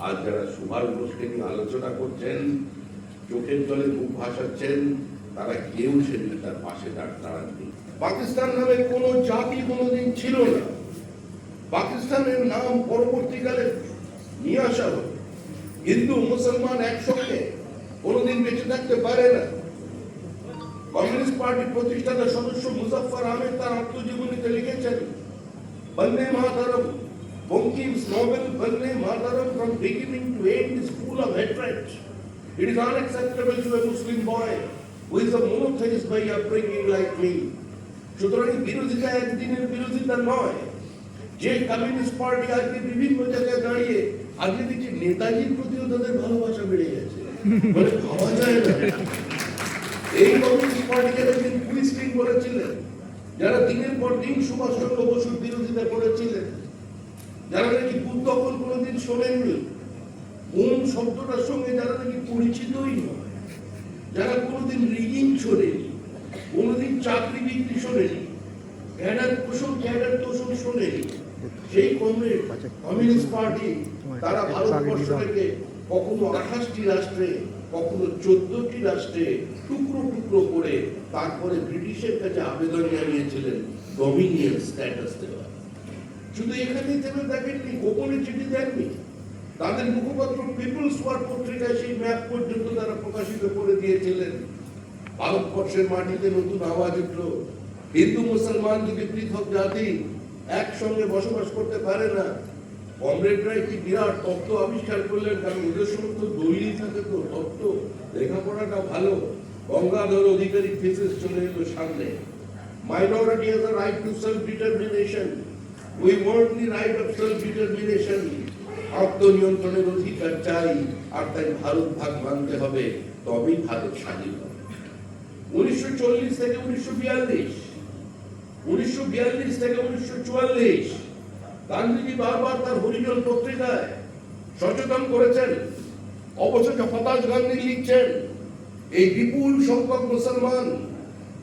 আজ যারা সুভাষ বোসকে নিয়ে আলোচনা করছেন, চোখের জলে মুখ ভাসাচ্ছেন, তারা কেউ সেদিন তার পাশে দাঁড়াননি। পাকিস্তান নামে কোন জাতি কোনোদিন ছিল না। পাকিস্তানের নাম পরবর্তীকালে নিয়ে আসা হল। হিন্দু মুসলমান একসঙ্গে কোনোদিন বেঁচে থাকতে পারে না। কমিউনিস্ট পার্টির প্রতিষ্ঠাতা সদস্য মুজাফফর আহমেদ তার আত্মজীবনীতে লিখেছেন, বন্দে মাতরম, Bankims novel Vande Mataram from beginning to end is full of hatred. It is unacceptable to a Muslim boy who is a monotheist by upbringing like me. সুতরাং বিরোধিতা একদিনের বিরোধিতা নয়। যে কমিউনিস্ট পার্টি আজকে বিভিন্ন জায়গায় দাঁড়িয়ে আজকে দেখছি নেতাজির প্রতিও তাদের ভালোবাসা বেড়ে গেছে, মানে ভাবা যায় না। এই কমিউনিস্ট পার্টিকে একদিন পুলিশ লিগ করেছিলেন, যারা দিনের পর দিন সুভাষচন্দ্র বসুর বিরোধিতা করেছিলেন, যারা নাকি বুদ্ধকল কোনোদিন শোনেননি, কোন শব্দটার সঙ্গে যারা নাকি পরিচিতই নয়, যারা কোনোদিন রিগিং শোনেনি, কোনোদিন চাকরি বিক্রি শোনেনি, ক্যাডার তোষণ শোনেনি, সেই কমিউনিস্ট পার্টি তারা ভারতবর্ষটাকে কখনো 28টি রাষ্ট্রে, কখনো 14টি রাষ্ট্রে টুকরো টুকরো করে তারপরে ব্রিটিশের কাছে আবেদন জানিয়েছিলেন ডমিনিয়ন স্ট্যাটাস দেওয়া। শুধু এখানেই থেমে দেখেননি, গোপনে চিঠি দেননি। তাদের মুখপাত্র পিপলস ওয়ার্ড পত্রিকায় সেই ম্যাপ পর্যন্ত তারা প্রকাশিত করে দিয়েছিলেন। ভারতবর্ষের মাটিতে নতুন আওয়াজ উঠল, হিন্দু মুসলমান যদি পৃথক জাতি একসঙ্গে বসবাস করতে পারে না। কমরেডরা কি বিরাট তত্ত্ব আবিষ্কার করলেন, কারণ ওদের সমস্ত দলিল থাকে তো তত্ত্ব, লেখাপড়াটা ভালো। গঙ্গাধর অধিকারী থিসিস চলে এলো সামনে। Minority has a right to self-determination. We want the right of self-determination. আত্মনিয়ন্ত্রণের অধিকার চাই, আর তাই ভারত ভাগ মানতে হবে, তবেই ভারত স্বাধীন হবে। 1940 থেকে 1942, 1942 থেকে 1944 গান্ধীজি বারবার তার হরিজন পত্রিকায় সচেতন করেছেন। অবশেষে হতাশ গান্ধী লিখছেন, এই বিপুল সংখ্যক মুসলমান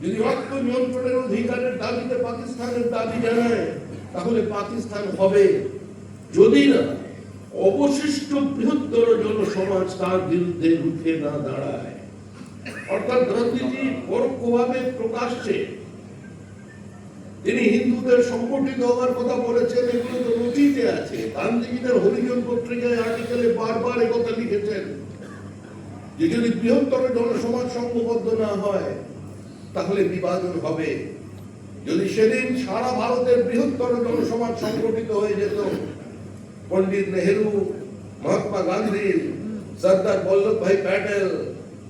যদি আত্মনিয়ন্ত্রণের অধিকারের দাবিতে পাকিস্তানের দাবি জানায়, তাহলে পাকিস্তান হবে, যদি না অবশিষ্ট বৃহত্তর জনসমাজ তার বিরুদ্ধে রুখে না দাঁড়ায়। অর্থাৎ গান্ধীজি পরোক্ষভাবে প্রকাশ্যে তিনি হিন্দুদের সংগঠিত হওয়ার কথা বলেছেন, এগুলো তো নথিতে আছে। গান্ধীজি তার হরিজন পত্রিকায় আর্টিকেলে বারবার একথা লিখেছেন যে যদি বৃহত্তর জনসমাজ সংঘবদ্ধ না হয় তাহলে বিভাজন হবে। যদি সেদিন সারা ভারতের বৃহত্তর জনসমাজ সংগঠিত হয়ে যেত, পণ্ডিত নেহেরু, মহাত্মা গান্ধী, সর্দার বল্লভ ভাই প্যাটেল,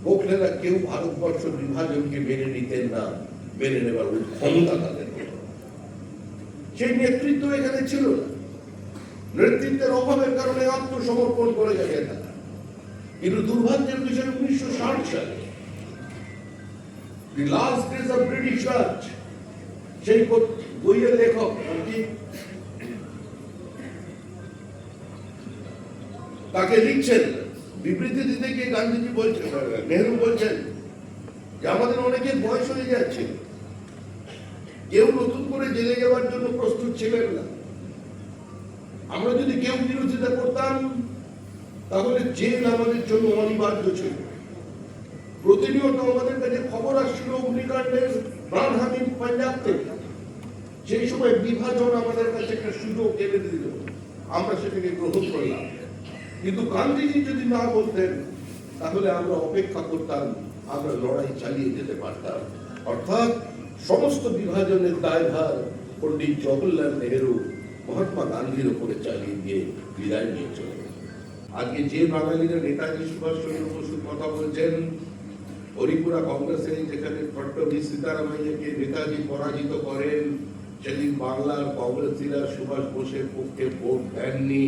গোখলেরা কেউ ভারতবর্ষ বিভাজনকে মেনে নিতেন না, মেনে নেবার ক্ষমতা তাদের। সেই নেতৃত্ব এখানে ছিল না। নেতৃত্বের অভাবের কারণে আত্মসমর্পণ করে গেছে তারা। কিন্তু দুর্ভাগ্যের বিষয় 1960 সালে the last days of British Raj, সেই বইয়ের লেখক তাকে লিখছেন, বিবৃতি দিতে গিয়ে গান্ধীজি বলছেন, নেহেরু বলছেন যে আমাদের অনেকের বয়স হয়ে যাচ্ছে, কেউ নতুন করে জেলে যাওয়ার জন্য প্রস্তুত ছিলেন না। আমরা যদি কেউ বিরোধিতা করতাম তাহলে জেল আমাদের জন্য অনিবার্য ছিল। প্রতিনিয়ত আমাদের কাছে খবর আসছিল অগ্নিকাণ্ডের, প্রাণহানি পাঞ্জাব থেকে। সেই সময় বিভাজন আমাদের কাছে একটা সুযোগ এনে দিল, আমরা সেটাকে গ্রহণ করলাম। কিন্তু গান্ধীজি যদি না বলতেন তাহলে আমরা অপেক্ষা করতাম, আমরা লড়াই চালিয়ে যেতে পারতাম। অর্থাৎ সমস্ত বিভাজনের দায়ভার পণ্ডিত জওহরলাল নেহেরু মহাত্মা গান্ধীর উপরে চালিয়ে দিয়ে বিদায় নিয়ে চলে গেল। আজকে যে বাঙালিরা নেতাজি সুভাষচন্দ্র বসুর কথা বলছেন, হরিপুরা কংগ্রেসে যেখানে ফট্টবি সীতারামাইয়াকে নেতাজি পরাজিত করেন, সেদিন বাংলার কংগ্রেসীরা সুভাষ বোসের পক্ষে ভোট দেননি।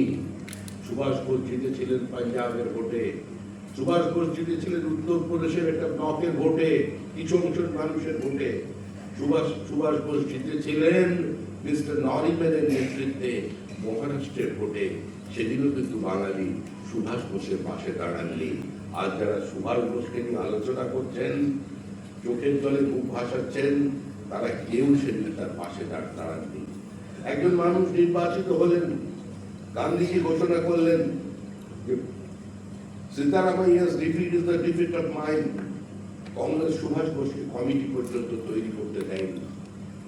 সুভাষ বোস জিতেছিলেন পাঞ্জাবের ভোটে, সুভাষ বোস জিতেছিলেন উত্তরপ্রদেশের একটা ব্লকের ভোটে, কিছু অংশের মানুষের ভোটে। সুভাষ বোস জিতেছিলেন মিস্টার নরিম্যানের নেতৃত্বে মহারাষ্ট্রের ভোটে। সেদিনও কিন্তু বাঙালি সুভাষ বোসের পাশে দাঁড়াননি। আজ যারা সুভাষ বোসকে নিয়ে আলোচনা করছেন, চোখের জলে মুখ ভাসাচ্ছেন, তারা কেউ সেদিন তার পাশে দাঁড়াননি। একজন মানুষ নির্বাচিত হলেন, গান্ধীজি ঘোষণা করলেন Siddaramaiah's defeat is the defeat of mind. Congress Subhash বোসকে কমিটি পর্যন্ত তৈরি করতে দেয়নি।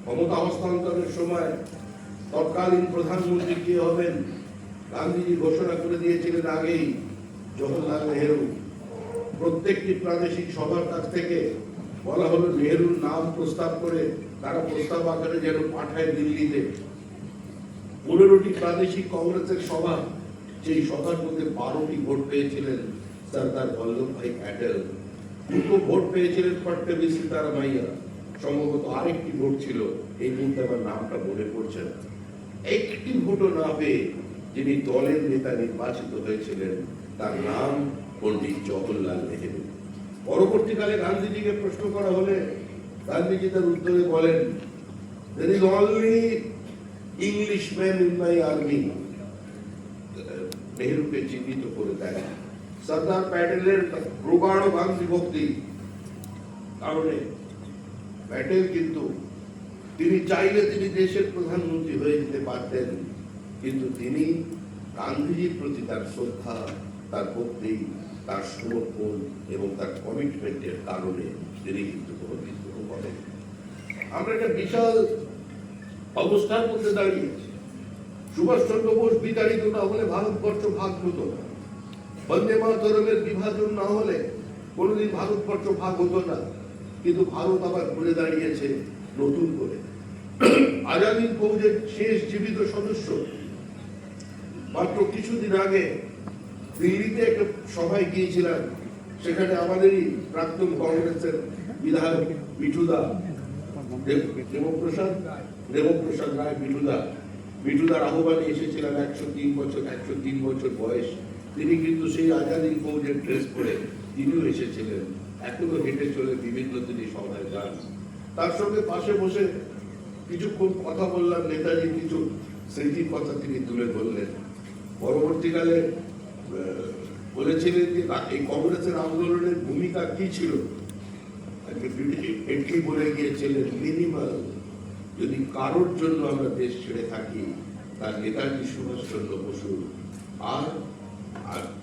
ক্ষমতা হস্তান্তরের সময় তৎকালীন প্রধানমন্ত্রী কে হবেন গান্ধীজি ঘোষণা করে দিয়েছিলেন আগেই, জওহরলাল নেহেরু। প্রত্যেকটি প্রাদেশিক সভার কাছ থেকে বলা হলো নেহেরুর নাম প্রস্তাব করে তারা প্রস্তাব আকারে যেন পাঠায় দিল্লিতে। 15টি প্রাদেশিক কংগ্রেসের সভা, সেই সভার মধ্যে 12টি ভোট পেয়েছিলেন সরদার বল্লভভাই প্যাটেল, 2টো ভোট পেয়েছিলেন ফট্টবি সীতারামাইয়া, সম্ভবত আরেকটি ভোট ছিল, এই মুহূর্তে আমার নামটা মনে পড়ছে না। একটি ভোটও না পেয়ে যিনি দলের নেতা নির্বাচিত হয়েছিলেন তার নাম পণ্ডিত জওহরলাল নেহেরু। পরবর্তীকালে গান্ধীজিকে প্রশ্ন করা হলে গান্ধীজি তার উত্তরে বলেন, there is only Englishman in my army. নেহেরুকে চিহ্নিত করে দেয় সর্দার প্যাটেলের প্রগাঢ় গান্ধী ভক্তি কারণে। প্যাটেল কিন্তু তিনি চাইলে তিনি দেশের প্রধানমন্ত্রী হয়ে যেতে পারতেন, কিন্তু তিনি গান্ধীজির প্রতি তার শ্রদ্ধা, তার ভক্তি, তার সমর্পণ এবং তার কমিটমেন্টের কারণে তিনি কিন্তু কোনো বিদ্রোহ করেন। আমরা একটা বিশাল অবস্থার মধ্যে দাঁড়িয়েছি। সুভাষচন্দ্র বোস বিতাড়িত না হলে ভারতবর্ষ ভাগ হতো না, বন্দে মাতরমের বিভাজন না হলে কোনোদিন ভারতবর্ষ ভাগ হতো না, কিন্তু ভারত আবার ঘুরে দাঁড়িয়েছে নতুন করে। আজাদির ফৌজের শেষ জীবিত সদস্য মাত্র কিছুদিন আগে দিল্লিতে একটা সভায় গিয়েছিলাম, সেখানে আমাদেরই প্রাক্তন কংগ্রেসের বিধায়ক মিঠুদা, দেবপ্রসাদ রায় মিঠুদার আহ্বানে এসেছিলাম। 103 বছর বয়স, তিনি কিন্তু সেই আজাদির ফৌজের ড্রেস পরে তিনিও এসেছিলেন। এখনো হেঁটে চলে বিভিন্ন তিনি সভায় যান। তার সঙ্গে পাশে বসে কিছুক্ষণ কথা বললাম, নেতাজি কিছু স্মৃতির কথা তিনি তুলে ধরলেন। পরবর্তীকালে বলেছিলেন যে এই কংগ্রেসের আন্দোলনের ভূমিকা কি ছিল। এটি বলে গিয়েছিলেন, মিনিমাল যদি কারোর জন্য আমরা দেশ ছেড়ে থাকি তার নেতাজি সুভাষচন্দ্র বসু আর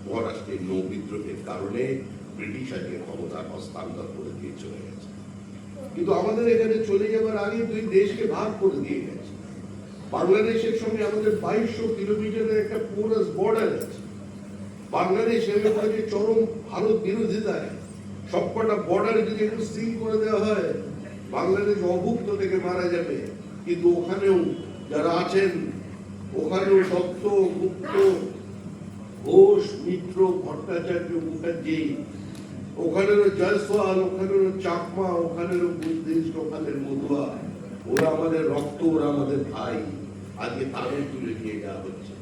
মহারাষ্ট্রের নৌ বিদ্রোহের কারণে ব্রিটিশ আগে ক্ষমতা হস্তান্তর করে দিয়ে চলে গেছে। কিন্তু আমাদের এখানে চলে যাবার আগে দুই দেশকে ভাগ করে দিয়ে গেছে। বাংলাদেশের সঙ্গে আমাদের 2200 কিলোমিটারের একটা পোরাস বর্ডার আছে। বাংলাদেশ এলাকায় চরম ভারত বিরোধিতায় সবকটা বর্ডারে যদি একটু সিল করে দেওয়া হয়, বাংলাদেশ অভুক্ত থেকে মারা যাবে। কিন্তু ওখানেও যারা আছেন, ওখানেও দত্ত, গুপ্ত, ঘোষ, মিত্র, ভট্টাচার্য, মুখার্জি, ওখানেরও জয়সওয়াল, ওখানেরও চাকমা, ওখানেরও বুদ্ধিস্ট, ওখানের মধুয়া, ওরা আমাদের রক্ত, ওরা আমাদের ভাই। আজকে তাদের তুলে নিয়ে যাওয়া হচ্ছে।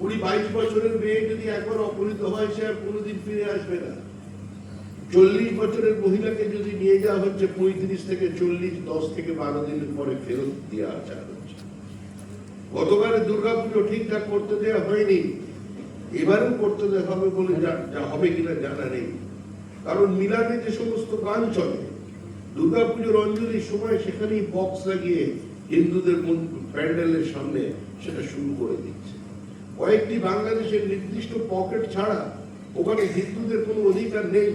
20-22 বছরের মেয়ে যদি একবার অপহৃত হয়, সে আর কোনোদিন ফিরে আসবে না। 40 বছরের মহিলাকে যদি নিয়ে যাওয়া হচ্ছে, 35 থেকে 40, 10 থেকে 12 দিনের পরে ফেরত দিয়ে আসা হচ্ছে। গতবারে দুর্গাপুজো ঠিকঠাক করতে দেওয়া হয়নি, এবারেও করতে দেওয়া হবে বলে যা হবে কিনা জানা নেই। কারণ মিলানে যে সমস্ত গান চলে, দুর্গাপুজোর অঞ্জলির সময় সেখানেই বক্স লাগিয়ে হিন্দুদের প্যান্ডেলের সামনে সেটা শুরু করে দিচ্ছে। কয়েকটি বাংলাদেশের নির্দিষ্ট পকেট ছাড়া ওখানে হিন্দুদের কোনো অধিকার নেই।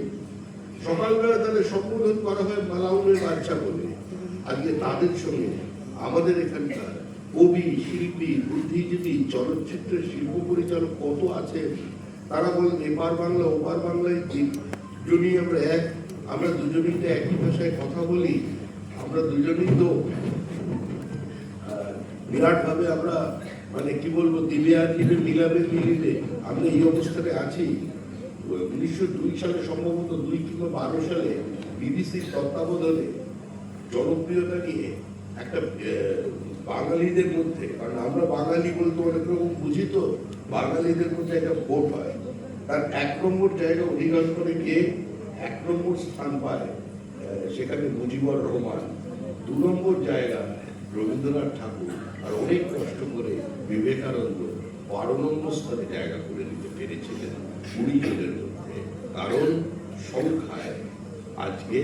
সকালবেলা তাদের সম্বোধন করা হয় মালাউনের বাচ্চা বলে। আজকে তাদের সঙ্গে আমাদের এখানকার কবি, শিল্পী, বুদ্ধিজীবী, চলচ্চিত্রের শিল্প পরিচালক কত আছে, তারা বলেন এপার বাংলা ওপার বাংলায় দুজনই আমরা এক, আমরা দুজনেই তো একই ভাষায় কথা বলি, আমরা দুজনেই তো বিরাট ভাবে আমরা মানে কি বলবো, দিলে আর দিলে মিলাবে মিলিলে আমরা এই অবস্থাতে আছি। 1902 সালে সম্ভবত 2 কিংবা 12 সালে বিবিসির তত্ত্বাবধানে জনপ্রিয়তা নিয়ে একটা বাঙালিদের মধ্যে, কারণ আমরা বাঙালি বলতে অনেক রকম বুঝি, তো বাঙালিদের মধ্যে একটা ভোট হয়, তার 1 নম্বর জায়গা অধিকার করে গিয়ে 1 নম্বর স্থান পায় সেখানে মুজিবুর রহমান, 2 নম্বর জায়গা রবীন্দ্রনাথ ঠাকুর, আর অনেক কষ্ট করে বিবেকানন্দ 12 নম্বর স্থানে জায়গা করে নিতে পেরেছিলেন 20 জনের মধ্যে। কারণ সংখ্যায় আজকে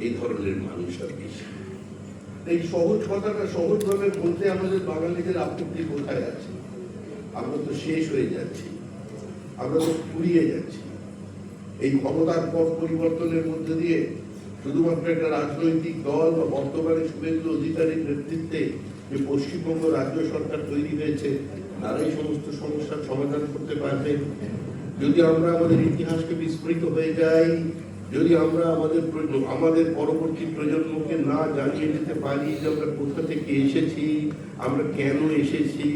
এই ধরনের মানুষ আর বেশি। এই সহজ কথাটা সহজভাবে বলতে আমাদের বাঙালিদের আপত্তি কোথায় আছে? আমরা তো শেষ হয়ে যাচ্ছি, আমরা তো ফুরিয়ে যাচ্ছি। এই ক্ষমতার পথ পরিবর্তনের মধ্যে দিয়ে শুধুমাত্র একটা রাজনৈতিক দল বা বর্তমানে শুভেন্দু অধিকারীর নেতৃত্বে যে পশ্চিমবঙ্গ রাজ্য সরকার তৈরি হয়েছে তারাই সমস্ত সমস্যার সমাধান করতে পারবে। যদি আমরা আমাদের ইতিহাসকে বিস্মৃত হয়ে যাই, যদি আমরা আমাদের পরবর্তী প্রজন্মকে না জানিয়ে দিতে পারি যে আমরা কোথা থেকে এসেছি, আমরা কেন এসেছি,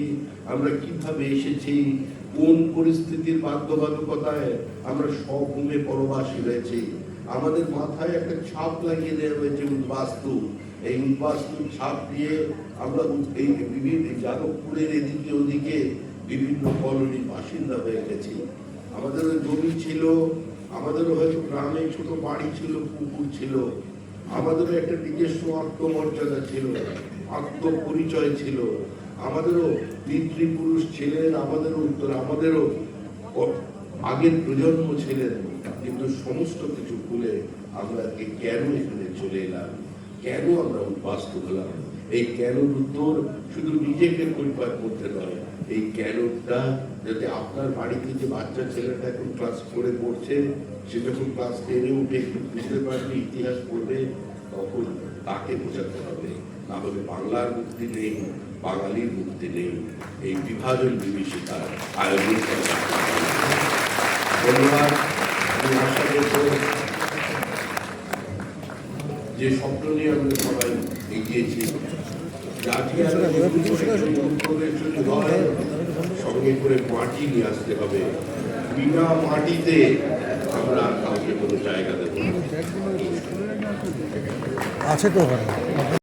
আমরা কিভাবে এসেছি, কোন পরিস্থিতির বাধ্যবাধকতায় আমরা সভূমে পরবাসী হয়েছি, আমাদের মাথায় একটা ছাপ লাগিয়ে দেওয়া হয়েছে উদ্বাস্তু। এই উদ্বাস্তুর ছাপ দিয়ে আমরা এই বিভিন্ন যাদবপুরের এদিকে ওদিকে বিভিন্ন কলোনির বাসিন্দা হয়ে গেছি। আমাদেরও জমি ছিল, আমাদেরও হয়তো গ্রামে ছোট বাড়ি ছিল, পুকুর ছিল, আমাদেরও একটা নিজস্ব আত্মমর্যাদা ছিল, আত্মপরিচয় ছিল, আমাদেরও পিতৃপুরুষ ছিলেন, আমাদেরও আগের প্রজন্ম ছিলেন। কিন্তু সমস্ত কিছু ভুলে আমরা কেন এখানে চলে এলাম, কেন আমরা উদ্বাস্তু হলাম? এই কেনর উত্তর শুধু নিজেকে পরিবার করতে নয়, এই কেনটা যাতে আপনার বাড়িতে যে বাচ্চা ছেলেটা এখন ক্লাস 4-এ পড়ছে, সে যখন ক্লাস 10-এ উঠে একটু বুঝতে পারবে, ইতিহাস পড়বে, তখন তাকে বোঝাতে হবে। না হলে বাংলার মুক্তি নেই, বাঙালির মুক্তি নেই। এই বিভাজন বিভীষিকার আয়োজন করা। ধন্যবাদ। আমি আশা করব যে স্বপ্ন নিয়ে আমরা সবাই এগিয়েছি, সঙ্গে করে মাটি নিয়ে আসতে হবে। বিনা মাটিতে আমরা কাউকে কোনো জায়গা দেবো আছে তো